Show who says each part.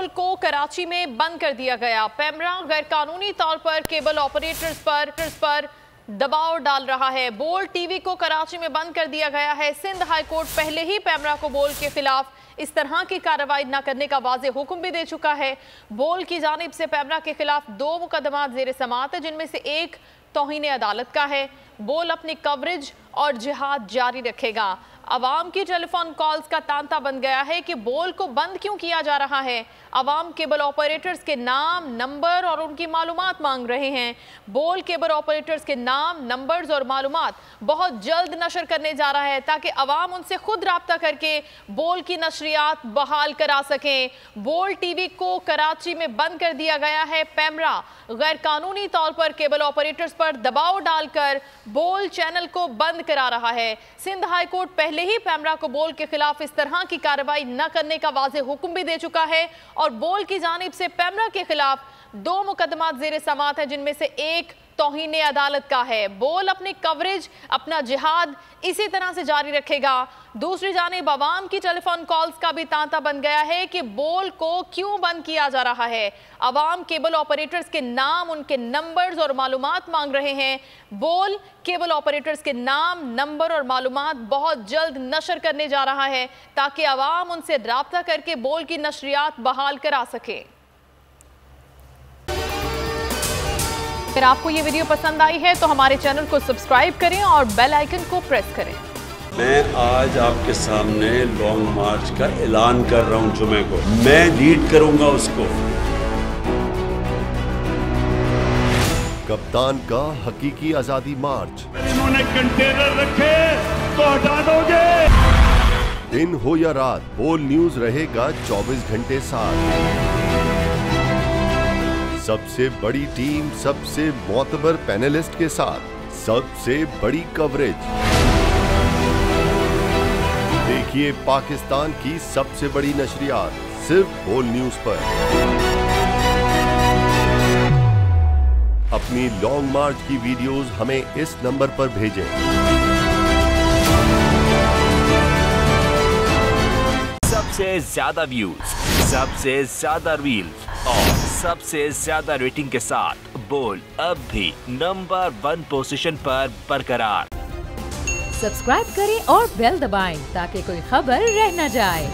Speaker 1: को कराची में बंद कर दिया गया। पैमरा गैर कानूनी तौर पर केबल ऑपरेटर्स पर दबाव डाल रहा है। बोल टीवी को कराची में बंद कर दिया गया है। सिंध हाई कोर्ट पहले ही पैमरा को बोल के खिलाफ इस तरह की कार्रवाई न करने का वाज़ेह हुक्म भी दे चुका है। बोल की जानिब से पैमरा के खिलाफ 2 मुकदमा ज़ेर समाअत है, जिनमें से एक तौहीन अदालत का है। बोल अपनी कवरेज और जिहाद जारी रखेगा। अवाम की टेलीफोन कॉल्स का तांता बन गया है कि बोल को बंद क्यों किया जा रहा है। अवाम केबल ऑपरेटर्स के नाम, नंबर और उनकी मालूमात मांग रहे हैं। बोल केबल ऑपरेटर्स के नाम, नंबर्स और मालूमात बहुत जल्द नशर करने जा रहा है ताकि अवाम उनसे खुद राब्ता करके बोल की नशरियात बहाल करा सकें। बोल टीवी को कराची में बंद कर दिया गया है। पैमरा गैर कानूनी तौर पर केबल ऑपरेटर्स पर दबाव डालकर बोल चैनल को बंद करा रहा है। सिंध हाई कोर्ट पहले ही पैमरा को बोल के खिलाफ इस तरह की कार्रवाई न करने का वाज़ेह हुक्म भी दे चुका है और बोल की जानिब से पैमरा के खिलाफ 2 मुकदमा ज़ेर समाअत है, जिनमें से एक तौहीन अदालत का है। बोल अपनी कवरेज, अपना जिहाद इसी तरह से जारी रखेगा। दूसरी जानिब अवाम की टेलीफोन कॉल्स का भी तांता बन गया है कि बोल को क्यों बंद किया जा रहा है। अवाम केबल ऑपरेटर्स के नाम, उनके नंबर्स और मालूमात मांग रहे हैं। बोल केबल ऑपरेटर्स के नाम, नंबर और मालूमात बहुत जल्द नशर करने जा रहा है ताकि अवाम उनसे राब्ता करके बोल की नशरियात बहाल करा सके। अगर आपको ये वीडियो पसंद आई है तो हमारे चैनल को सब्सक्राइब करें और बेल आइकन को प्रेस करें।
Speaker 2: मैं आज आपके सामने लॉन्ग मार्च का ऐलान कर रहा हूं। जुमे को मैं लीड करूंगा उसको।
Speaker 3: कप्तान का हकीकी आजादी मार्च।
Speaker 4: इन्होंने कंटेनर रखे तो हटा दोगे।
Speaker 3: दिन हो या रात, बोल न्यूज रहेगा 24 घंटे साथ। सबसे बड़ी टीम, सबसे मोतबर पैनलिस्ट के साथ, सबसे बड़ी कवरेज। देखिए पाकिस्तान की सबसे बड़ी नशरियात सिर्फ बोल न्यूज पर। अपनी लॉन्ग मार्च की वीडियोस हमें इस नंबर पर भेजें।
Speaker 5: सबसे ज्यादा व्यूज, सबसे ज्यादा रील्स और सबसे ज्यादा रेटिंग के साथ बोल अब भी नंबर 1 पोजीशन पर बरकरार।
Speaker 6: सब्सक्राइब करें और बेल दबाएं ताकि कोई खबर रह न जाए।